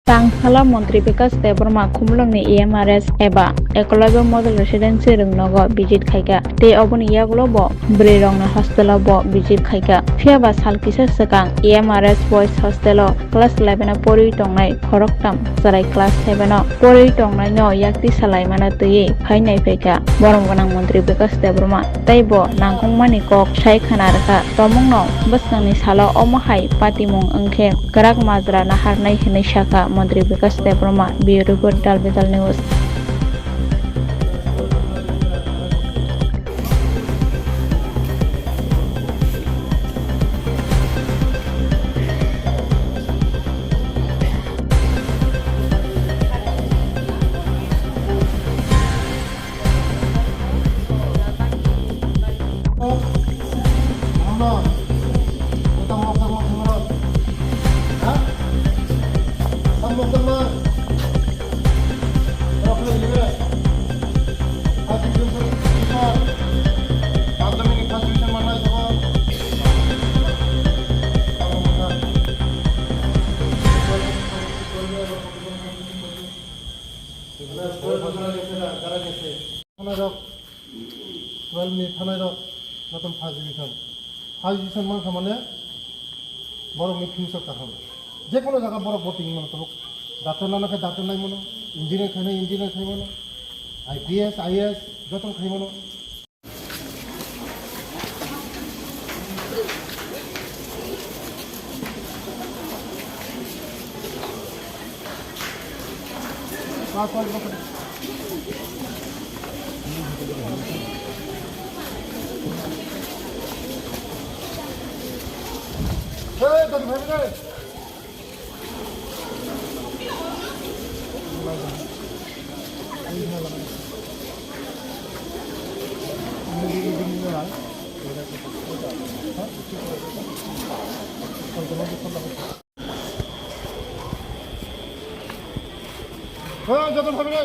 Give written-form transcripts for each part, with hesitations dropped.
Tangkhala Mantri Vikas Debrma Khumlungni EMRS eba Ekology Model Residency Rungnogo visit khaika te oboni yagulo bo Brirongna hostel bo visit khaika phiaba salkisa sakang EMRS Boys Hostel class 11 pori tongnai khoroktam sarai class 7 pori tongnai no yakti salai mana tui phainai phaika boronggonang Mantri Vikas Debrma taibo nangkongmani kok sai khanarka tomongno basnangni salo omohai patimung angkhe karak majra naharnai hinai shaka Mantri Vikas Debrma Bureau Report Dalbetal News. ফাইজিশন মান খামানে বড় me future কাহাম যে কোনো জায়গা বড় voting মান তো doctor না খাই ডাক্তার নাই মনো ইঞ্জিনিয়ার খাই ইঞ্জিনিয়ার খাই মনো আইপিএস আইএস যত খাই মনো যতন হবে না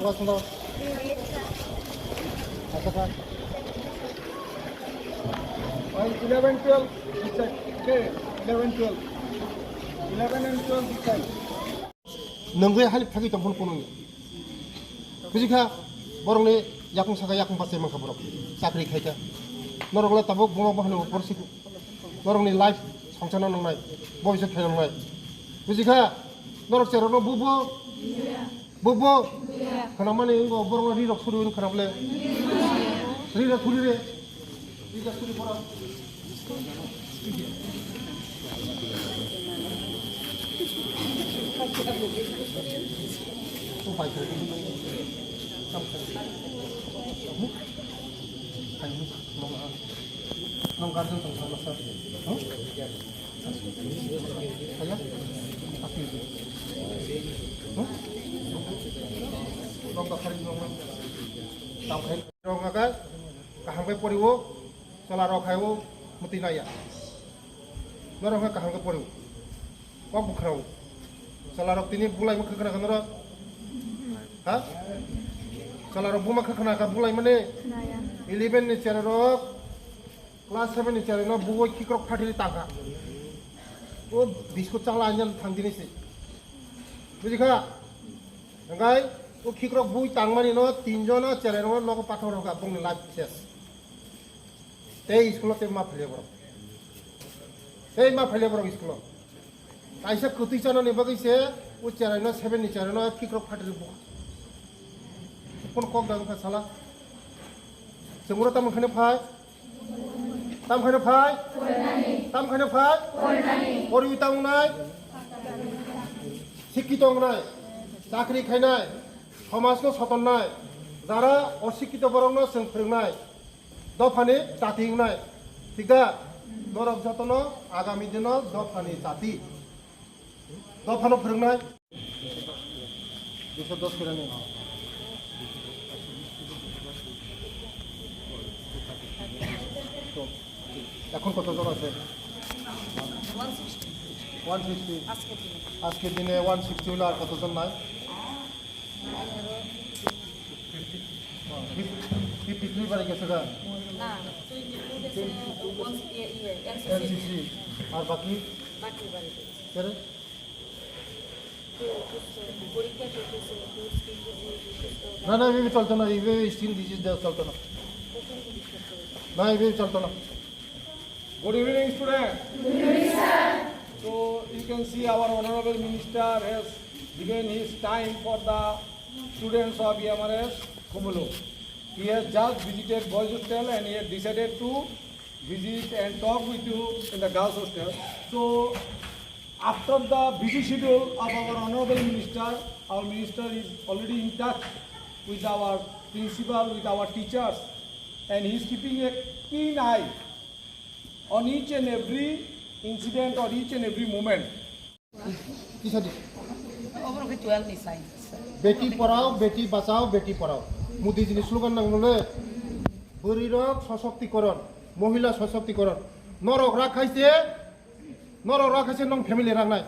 Berapa sendal? Apa? 11, 12, this side. Okay, 11, 12. 11 and 12 this side. Nunggu hal pagi tampun punung. Kujika, borongni yakung saka yakung pasai mangkaborok. Sakri kaita. Norongla tabuk bunga bahanu porsik. Norongni life sangcana nongnai. Boyse kaya nongnai. Kujika, norok cerono bubo. Bobo, kenapa nih enggak borong lagi rok suruhin kenapa le? Rida suri le, rida suri pora. Oh baik lagi. Kamu nom garden tentang masak. Oh? Ayah? Apa itu? Oh? Lomba kari lomba, tampai orang agak kahangkai poriwo, salah rokayo mutinaya. Orang agak kahangkai poriwo, kau bukrau, salah rok ini bulai mak kena kena rok, ha? Salah rok bumak kena kena bulai mana? 11 ni cara rok, kelas 7 ni cara rok buat kikrok parti di tangga. Oh diskut canglah anjal thang dini sih, betul enggak? O kikrok bui tangmani no tinjona cereno no ko pathor ka bong live ses te school te ma phele bro school taisa kuti chano ne bagi se o cereno 7 ni cereno kikrok phatir bu kon kok dang ka sala semura tam khane phai pori tang nai শিক্ষিতং নাই চাকরি খাইনাই সমাজকে সতন নাই যারা অশিক্ষিত বরং जों फोरोंनाय दफानि जाति নাই ঠিক দা নরক যতন আগামী দিন দফানি জাতি দফানো फोरोंनाय 210 করে নে এখন কতজন আছে 160 আজকের দিনে 160 হলো আর কতজন নাই 53 বারে গেছে গা না এনসিসি আর বাকি বাকি বাড়িতে কেরে পরীক্ষা চলতেছে না না এইভাবে চলতো না এইভাবে স্টিল ডিজিজ দেওয়া চলতো না না এইভাবে চলতো না Good evening, students. Good evening, sir. So you can see our honorable minister has given his time for the students of EMRS Kumulu. He has just visited boys hostel and he has decided to visit and talk with you in the girls hostel. So after the busy schedule of our honorable minister is already in touch with our principal, with our teachers, and he is keeping a keen eye on each and every incident or each and every moment. কি সাথে ওভারকে 12 নি sign Beti Padhao Beti Bachao Beti Padhao মোদিজির slogan নামলে শরীরক সশক্তিকরণ মহিলা সশক্তিকরণ নরক রাখাইছে নং family রাখনাই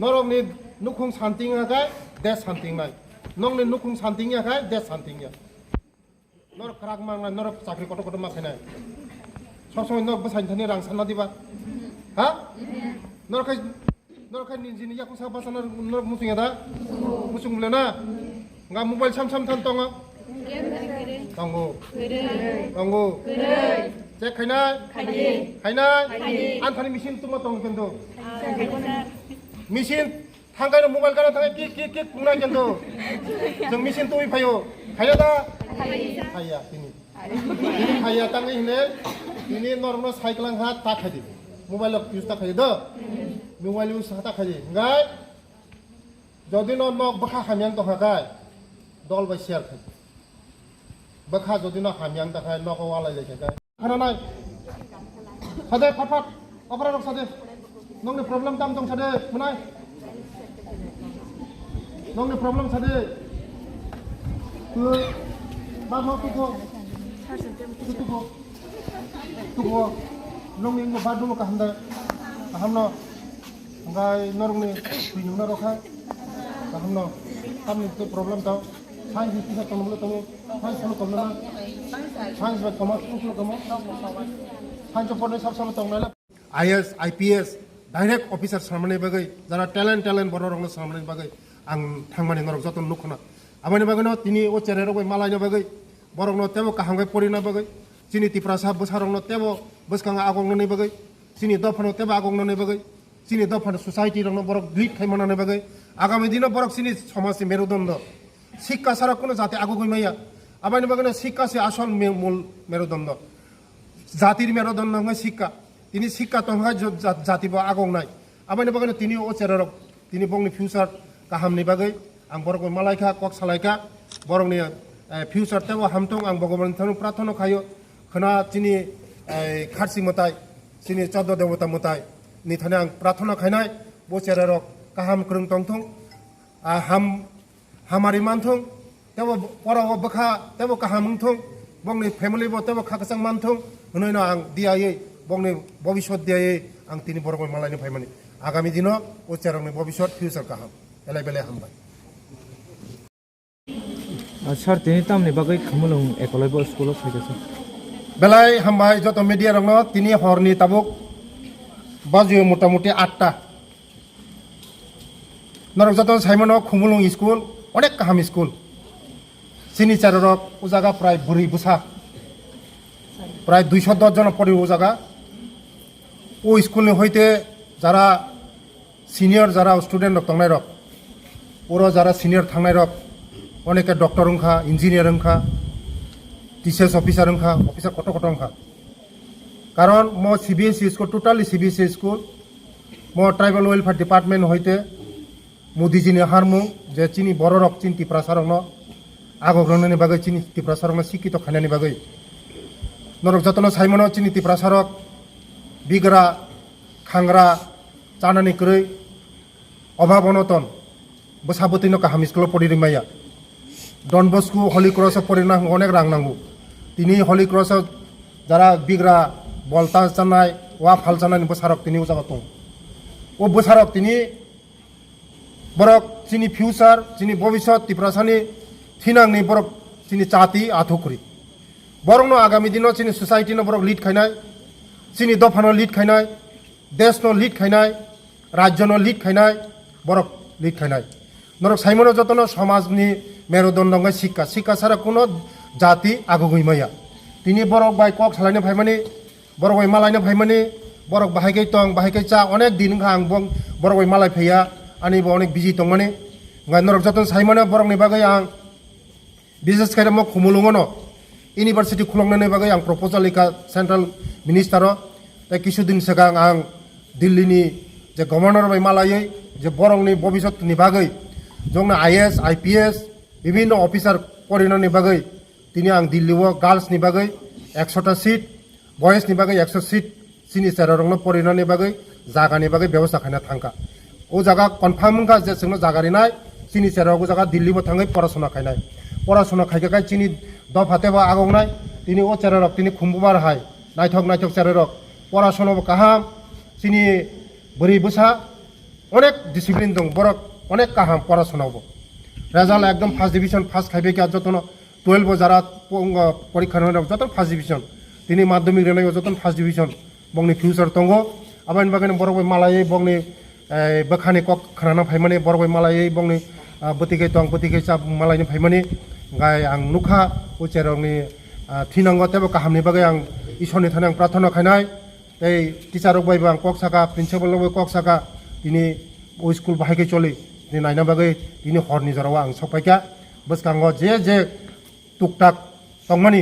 নরকনি নুখুং শান্তিং আখাই দেশ শান্তিং নাই নংনি নুখুং শান্তিং আখাই দেশ শান্তিং নরক রাগ মাংনাই নরক চাকরি কত কত মাখাইনাই সবসময় নরক বসাইনি থানি রাং সান্না দিবা হ্যাঁ নরকাই নিজিনি ইয়াকু সাবা বাসানা নরক মুসিং ada musung lena nga mobile sam tan tonga tanggo cek khaina anthani machine tuma tong kendo machine thangai no mobile kana thangai ki pungna kendo jeng machine tui phayo khaya da khaya tini khaya tangai hine ini normal cycle ha ta khadi mobile use ta khadi do mobile use ta khadi ngai যদি ন বখা হামিয়াং দখায় দল by share খাই বখা যদি ন হামিয়াং দখায় knock ওয়ালাই যাই খানা নাই সাদে ফাট অপরা রক সাদে নংনি প্রবলেম দাম দং সাদে মনাই নংনি প্রবলেম সাদে বা হ তুকো নংনি ন বা দম কা হামদা হামনো ngai norungni tuinung na rokha kahmno tamni to problem tao science ni kisa tomlo tomo science lo tomlo na science ba tomo lo tomo science pone sab sam tong na IAS IPS direct officer samane bagai jara talent boro rong samane bagai ang thangmani norok joton nukhna amani bagai no tini o chere rogoi malai no bagai borong no tebo kahangai pori na bagai sini tiprasa bosarong no tebo boskanga agong no nei bagai sini dofano tebo agong no nei bagai চিনি দফান society রং বরক lead খাইমানানে বাগে আগামী দিনে বরক চিনি সমাজ মেরুদণ্ড শিক্ষা ছাড়া কোনো জাতি আগু গইমাইয়া আবাইনি বাগে শিক্ষা সে আসল মূল মেরুদণ্ড জাতির মেরুদণ্ড হয় শিক্ষা তিনি শিক্ষা তংহাই জাতি বা আগং নাই আবাইনি বাগে তিনি ও চেরক তিনি বংনি ফিউচার কাহামনি বাগে আং বরক মালাইখা কক সালাইখা বরংনি ফিউচার তেও হামথং আং ভগবান থানু প্রার্থনা খাইও খনা চিনি খারসি মতাই চিনি চৌদ্দ দেবতা মতাই ni thane ang प्रार्थना khainai bo cherarok kaham krung tongthong hamari manthong tebo pora bakha tebo kaham thong bongni family bo tebo khakasang manthong honoina ang diaye bongni bobishot diaye ang tini borok malai phaimani agami dino o cherangni bobishot future kaham elai bele hambai sir tini tamni bagai khamulung ekolai bo school of thekase belai hambai joto media rongno tini horni tabuk বাজুয়ে মোটামুটি 8টা নরক যতন সাইমনো খুমুলুং school অনেক কাহাম school চিনি চারক ও জায়গা প্রায় বুড়ি বুসা প্রায় 210 জন পড়ে ও জায়গা ও স্কুল হইতে যারা সিনিয়র যারা স্টুডেন্ট তংনাই রক ওরা যারা সিনিয়র থাংনাই রক অনেকে ডক্টর ওংখা ইঞ্জিনিয়ার ওংখা টিচার্স অফিসার ওংখা অফিসার কত ওংখা কারণ মো CBSE school totally CBSE school মো ট্রাইবাল ওয়েলফেয়ার ডিপার্টমেন্ট হইতে মোদিজিনি হারমু যে চিনি বড় রক চিনি টিপ্রাসারং আগগ্রহণনি বাগৈ চিনি টিপ্রাসারং শিক্ষিত খানানি বাগৈ নরক যতন সাইমন চিনি টিপ্রাসারক বিগ্রা খাংরা চানানি ক্রৈ অভাব অনটন বসাবতিনো কাহাম স্কুল পড়ি মাইয়া ডন বস্কু হলি ক্রস পড়িনা অনেক রাং নাঙ্গু তিনি হলি ক্রস যারা বিগ্রা বলতা চানাই ওয়া ফাল চানানি বসারক তিনি উজাগা দं ও বসারক তিনি বরক চিনি ফিউচার চিনি ভবিষ্যৎ টিপ্রাসানি थिनांनि बरक सिनि जाति आथुखुरि बरकनो आगामी दिनाव सिनि सोसाइटिनो बरक लिड खायनाय सिनि दफानो लिड खायनाय देशनो लिड खायनाय राज्यनो लिड खायनाय बरक लिड खायनाय नरक साइमनो जतनो समाजनि मेरुदण्डंगाय शिक्षा सारा कोनो जाति आगुगुइमाया तिनि बरक बाय कक सालायनो फायमानि बरक बाय मालायनो फायमानि बरक बाहायगै तं बाहायगै चा अनेक दिन आं बरक बाय मालाय फैया आनि बो अनेक बिजि तंमानि नरक जतन साइमनो बरकनि बागै आं बिसेस खायदा म खुमुलुङनो इउनिभार्सिटी खुलंनायनि बागै आं प्रपोजाल लिखा सेन्ट्रेल मिनिस्टारो दा किछु दिन सिगां आं दिल्लीनि जे गवर्नर बाय मालायै जे बरकनि भबिष्यतनि बागै जोंनो IAS IPS विभिन्न अफिसार परिणनि बागै दिनै आं दिल्लीआव गार्ल्सनि बागै 100टा सीट बयसनि बागै 100 सीट सिनि सेरारंनो परिणनि बागै जागानि बागै व्यवस्था खायना थांका ओ जागा कनफार्म का जे जोंनो जागारिनाय सिनि सेरारंगो जागा दिल्लीआव थाङै पराशना खायनाय पराशना खायखाय चिनि दफातेबा आगंनाय दिनै ओ सेरारक दिनै खुम्बुबार हाय नायथक सेरारक पराशनाबो काहाम सिनि बोरै बोसा अनेक डिसिप्लिन दं बरक अनेक काहाम पराशनावबो रेजाल्ट एकदम फार्स्ट डिविजन फार्स्ट खायबेका जतन 12 जारा परीक्षा होनायाव जतन फार्स्ट डिविजन दिनै माध्यमिक रेनायाव जतन फार्स्ट डिविजन बंनि फिउचार दंगो आबानि बागैनो बरक मालायै बंनि बखानि कक खाना फायमानि बरक मालायै बंनि बतिकै दं बतिकै चा मालायनि फायमानि गाय आं नुखा उचेरंनि थिनांगो तेबो काहामनि बागै आं इसोरनि थाखाय आं प्रार्थना खायनाय এই টিচারক বাইবা आं कक साका प्रिन्सिपाल कक साका दिनै ओ स्कुल बाहायकै चलि दिनै नायना बागै दिनै हरनि जराव आं सफायका बसकांगो जे टुकटाक तंमानि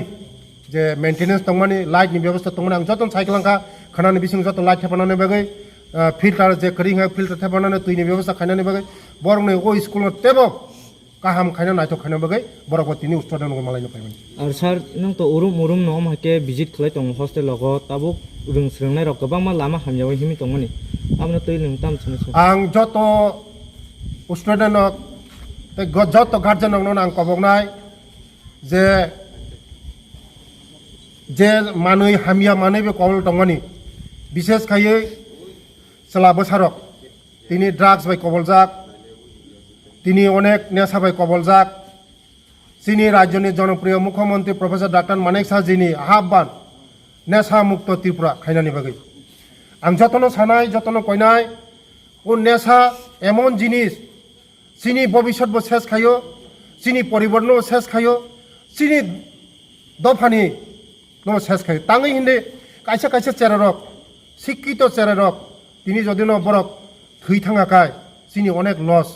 जे मेंटेनेंस तंमानि लाइटनि व्यवस्था तंमानि आं जतन साइकेलांखा खानानि बिसिं जतन लाइट थेपानानै बागै फिल्टार जे करिं है फिल्टार थेपानानै दैनि व्यवस्था खायनानै बागै बरंनि ओ स्कुल तेबो काहाम खायना नायथक खायना बागै बरक तिनि स्टुडेन्ट मालायनो फायमोन और सर नों तो उरुम नम हाके विजिट खालाय दं हस्टेल लगो ताबो रोंस्रोंनाय रक गोबां मा लामा हामजावै हिमि दंमोन आमनो तै नों ताम सनसो आं जत स्टुडेन्ट जत गार्जेन आं कबगनाय जे मानै हामिया मानै बे कबल दंमानि विशेष खायै सला बोसारक तिनि ड्राग्स बाय कबलजाक तिनि अनेक नेशा बाय कबलजाक सिनि राज्यनि जनप्रिय मुख्यमंत्री प्रफेसर डॉक्टर मानेक साजिनि आह्वान नेशा मुक्त त्रिपुरा खायनानि बागै आं जतन सानाय जतन कयनाय ओ नेशा एमन जिनिस सिनि भबिष्यतबो सेस खायो सिनि परिबरनो सेस खायो सिनि दफानि नो सेस खायो ताङै हिन्दे कायसे चेरारक शिक्षित चेरारक तिनि जदिनो बरक थै थाङाखाय सिनि अनेक लस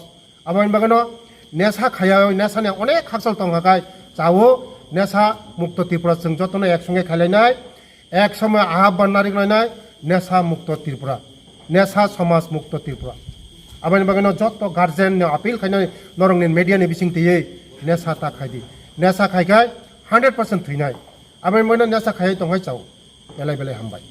आबानि बागैनो नेशा खाया नेशानि अनेक हाकसल तंगाखाय जावो नेशा मुक्त त्रिपुरा जों जतन एकसंगे खायलायनाय एक समय आह्वान नारिगलायनाय नेशा मुक्त त्रिपुरा नेशा समाज मुक्त त्रिपुरा आबानि बागैनो जत गार्जेन आपिल खायनाय नरंनि मीडियानि बिसिं तियै नेशा ता खायदि नेशा खायखाय 100% थैनाय आबानि बागैनो नेशा खायै तंगाय चाव बेलाय हामबाय